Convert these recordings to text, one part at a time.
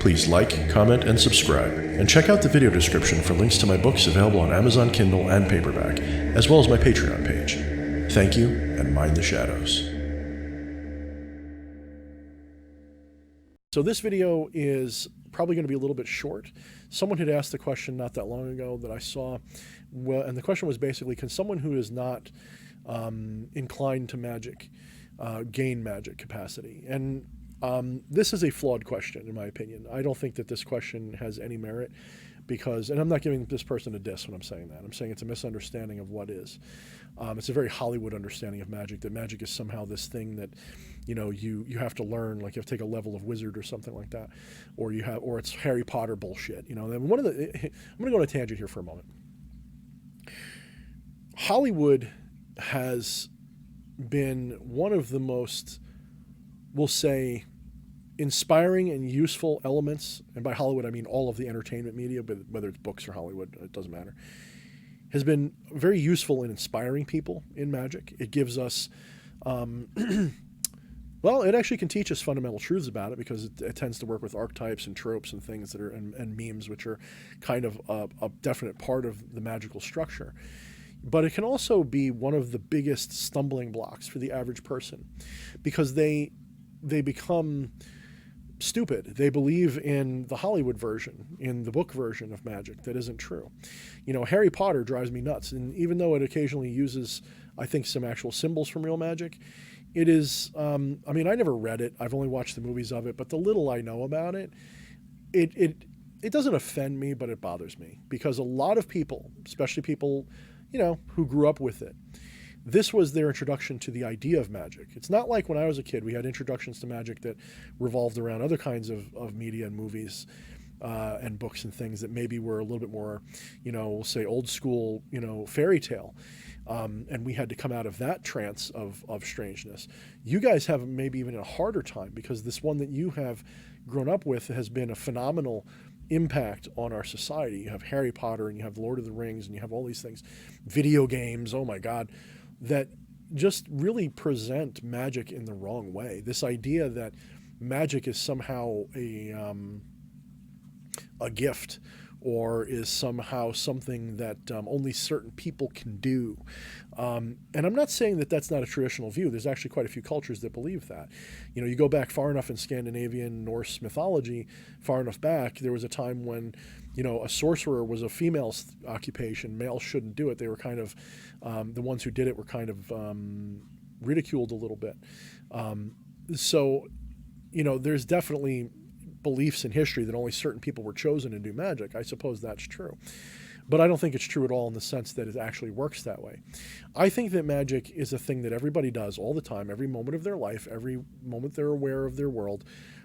please like, comment, and subscribe, and check out the video description for links to my books available on Amazon Kindle and paperback, as well as my Patreon page. Thank you, and mind the shadows. So this video is probably going to be a little bit short. Someone had asked the question not that long ago that I saw, and the question was basically, can someone who is not inclined to magic gain magic capacity? And this is a flawed question, in my opinion. I don't think that this question has any merit because, and I'm not giving this person a diss when I'm saying that. I'm saying it's a misunderstanding of what is. It's a very Hollywood understanding of magic, that magic is somehow this thing that, you know, you have to learn, like you have to take a level of wizard or something like that, or it's Harry Potter bullshit. You know, and I'm going to go on a tangent here for a moment. Hollywood has been one of the most, we'll say, inspiring and useful elements, and by Hollywood I mean all of the entertainment media, but whether it's books or Hollywood, it doesn't matter, has been very useful in inspiring people in magic. It gives us, well, it actually can teach us fundamental truths about it because it tends to work with archetypes and tropes and things that are, and memes, which are kind of a definite part of the magical structure. But it can also be one of the biggest stumbling blocks for the average person because they become stupid. They believe in the Hollywood version, in the book version of magic that isn't true. You know, Harry Potter drives me nuts. And even though it occasionally uses, I think, some actual symbols from real magic, it is, I mean, I never read it. I've only watched the movies of it, but the little I know about it, it doesn't offend me, but it bothers me because a lot of people, especially people, you know, who grew up with it, this was their introduction to the idea of magic. It's not like when I was a kid, we had introductions to magic that revolved around other kinds of media and movies and books and things that maybe were a little bit more, you know, we'll say old school, you know, fairy tale. And we had to come out of that trance of strangeness. You guys have maybe even a harder time because this one that you have grown up with has been a phenomenal impact on our society. You have Harry Potter and you have Lord of the Rings and you have all these things, video games, oh my God, that just really present magic in the wrong way. This idea that magic is somehow a gift or is somehow something that only certain people can do. And I'm not saying that that's not a traditional view. There's actually quite a few cultures that believe that. You know, you go back far enough in Scandinavian Norse mythology, far enough back, there was a time when, you know, a sorcerer was a female's occupation. Males shouldn't do it. They were kind of, the ones who did it were kind of ridiculed a little bit. So, you know, there's definitely beliefs in history that only certain people were chosen to do magic. I suppose that's true. But I don't think it's true at all in the sense that it actually works that way. I think that magic is a thing that everybody does all the time, every moment of their life, every moment they're aware of their world.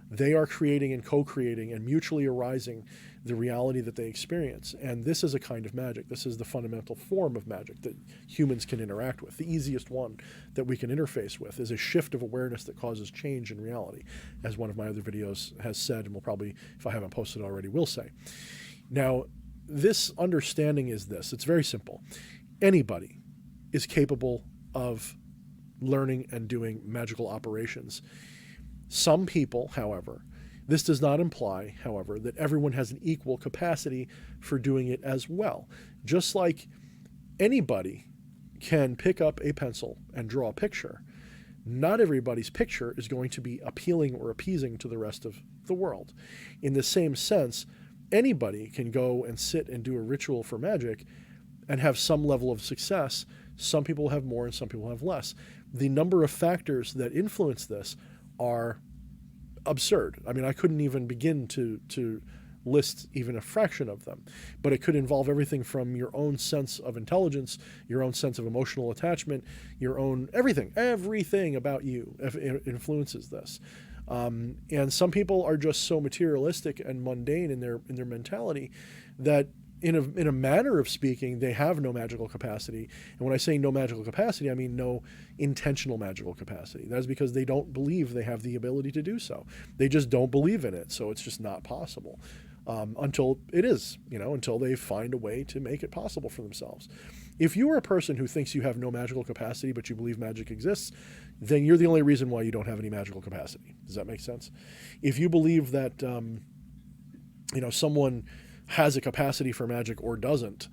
They are creating and co-creating and mutually arising the reality that they experience. And this is a kind of magic. This is the fundamental form of magic that humans can interact with. The easiest one that we can interface with is a shift of awareness that causes change in reality, as one of my other videos has said, and will probably, if I haven't posted already, will say. Now, this understanding is this. It's very simple. Anybody is capable of learning and doing magical operations. Some people, however, this does not imply, however, that everyone has an equal capacity for doing it as well. Just like anybody can pick up a pencil and draw a picture, not everybody's picture is going to be appealing or appeasing to the rest of the world. In the same sense, anybody can go and sit and do a ritual for magic and have some level of success. Some people have more and some people have less. The number of factors that influence this are absurd. I mean, I couldn't even begin to list even a fraction of them, but it could involve everything from your own sense of intelligence, your own sense of emotional attachment, your own everything about you influences this. And some people are just so materialistic and mundane in their mentality that in a manner of speaking, they have no magical capacity. And when I say no magical capacity, I mean no intentional magical capacity. That's because they don't believe they have the ability to do so. They just don't believe in it. So it's just not possible until it is, until they find a way to make it possible for themselves. If you are a person who thinks you have no magical capacity, but you believe magic exists, then you're the only reason why you don't have any magical capacity. Does that make sense? If you believe that, someone has a capacity for magic or doesn't,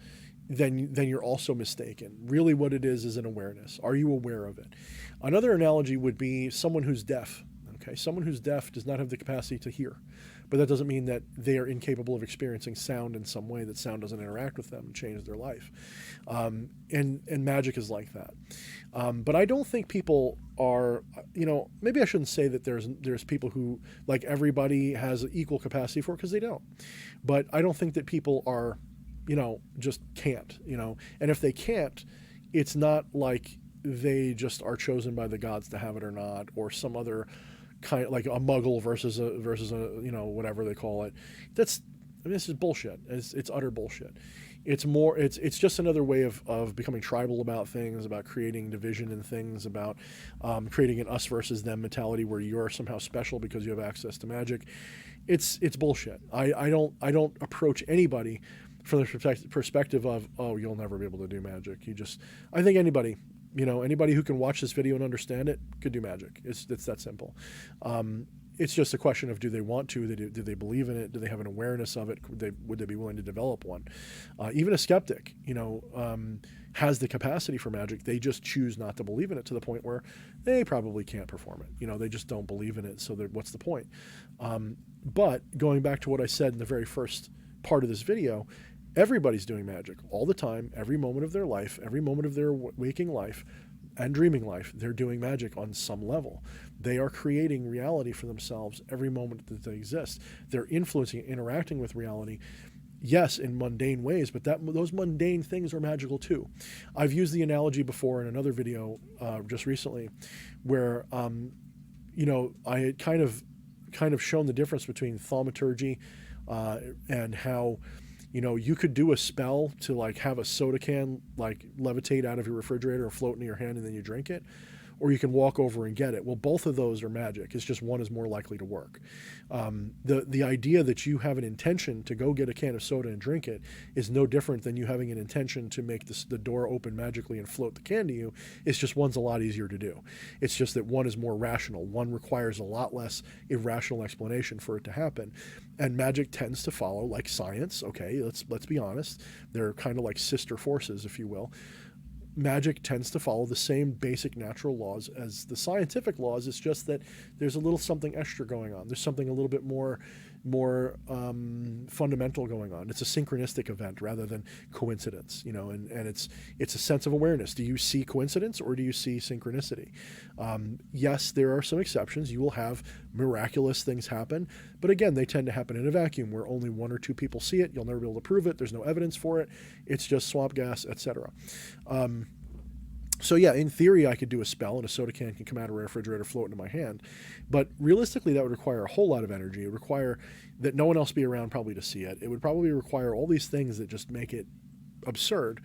then you're also mistaken. Really what it is an awareness. Are you aware of it? Another analogy would be someone who's deaf. Okay, someone who's deaf does not have the capacity to hear, but that doesn't mean that they are incapable of experiencing sound in some way, that sound doesn't interact with them and change their life. And magic is like that. But I don't think people are, maybe I shouldn't say that there's people who, like, everybody has equal capacity for it, because they don't. But I don't think that people are, just can't, and if they can't, it's not like they just are chosen by the gods to have it or not, or some other kind, like a muggle versus a whatever they call it. This is bullshit. It's utter bullshit. It's just another way of becoming tribal about things, about creating division in things, about creating an us versus them mentality where you're somehow special because you have access to magic. It's bullshit. I don't approach anybody from the perspective of, oh, you'll never be able to do magic. I think anybody who can watch this video and understand it could do magic. It's that simple. It's just a question of, do they want to? Do they believe in it? Do they have an awareness of it? Would they be willing to develop one? Even a skeptic, has the capacity for magic. They just choose not to believe in it, to the point where they probably can't perform it. They just don't believe in it. So what's the point? But going back to what I said in the very first part of this video, everybody's doing magic all the time, every moment of their life, every moment of their waking life and dreaming life. They're doing magic on some level. They are creating reality for themselves every moment that they exist. They're influencing, interacting with reality, yes, in mundane ways, but those mundane things are magical too. I've used the analogy before in another video just recently, where I had kind of shown the difference between thaumaturgy and how you could do a spell to, like, have a soda can, like, levitate out of your refrigerator or float into your hand and then you drink it, or you can walk over and get it. Well, both of those are magic. It's just one is more likely to work. The idea that you have an intention to go get a can of soda and drink it is no different than you having an intention to make the door open magically and float the can to you. It's just one's a lot easier to do. It's just that one is more rational. One requires a lot less irrational explanation for it to happen. And magic tends to follow, like science. Okay, let's be honest. They're kind of like sister forces, if you will. Magic tends to follow the same basic natural laws as the scientific laws. It's just that there's a little something extra going on. There's something a little bit more fundamental going on. It's a synchronistic event rather than coincidence, and it's a sense of awareness. Do you see coincidence or do you see synchronicity? Yes, there are some exceptions. You will have miraculous things happen, but again, they tend to happen in a vacuum where only one or two people see it. You'll never be able to prove it. There's no evidence for it. It's just swamp gas, etc. So yeah, in theory, I could do a spell and a soda can come out of a refrigerator, float into my hand. But realistically, that would require a whole lot of energy. It would require that no one else be around probably to see it. It would probably require all these things that just make it absurd.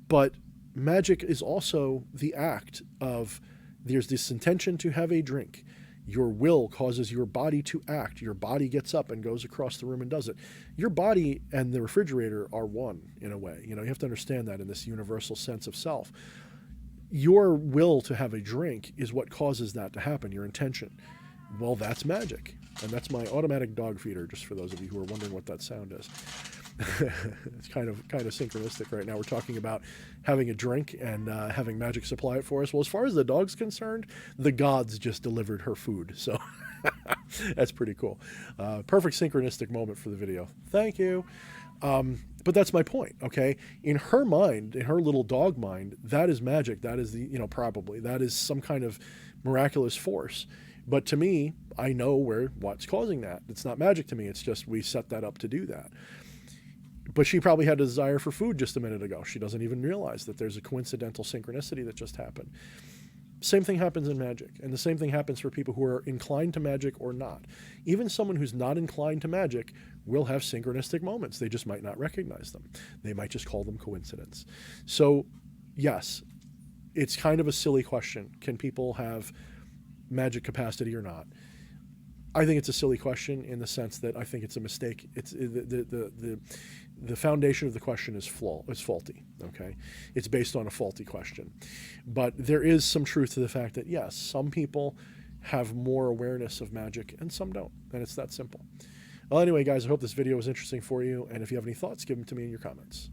But magic is also the act of, there's this intention to have a drink. Your will causes your body to act. Your body gets up and goes across the room and does it. Your body and the refrigerator are one in a way. You have to understand that in this universal sense of self. Your will to have a drink is what causes that to happen, your intention. Well, that's magic. And that's my automatic dog feeder, just for those of you who are wondering what that sound is. It's kind of synchronistic right now. We're talking about having a drink and having magic supply it for us. Well, as far as the dog's concerned, the gods just delivered her food. So that's pretty cool. Perfect synchronistic moment for the video. Thank you. But that's my point, okay? In her mind, in her little dog mind, that is magic. That is probably. That is some kind of miraculous force. But to me, I know what's causing that. It's not magic to me. It's just we set that up to do that. But she probably had a desire for food just a minute ago. She doesn't even realize that there's a coincidental synchronicity that just happened. Same thing happens in magic, and the same thing happens for people who are inclined to magic or not. Even someone who's not inclined to magic will have synchronistic moments. They just might not recognize them. They might just call them coincidence. So, yes, it's kind of a silly question. Can people have magic capacity or not? I think it's a silly question in the sense that I think it's a mistake. It's the foundation of the question is faulty. Okay, it's based on a faulty question. But there is some truth to the fact that yes, some people have more awareness of magic and some don't, and it's that simple. Well, anyway, guys, I hope this video was interesting for you. And if you have any thoughts, give them to me in your comments.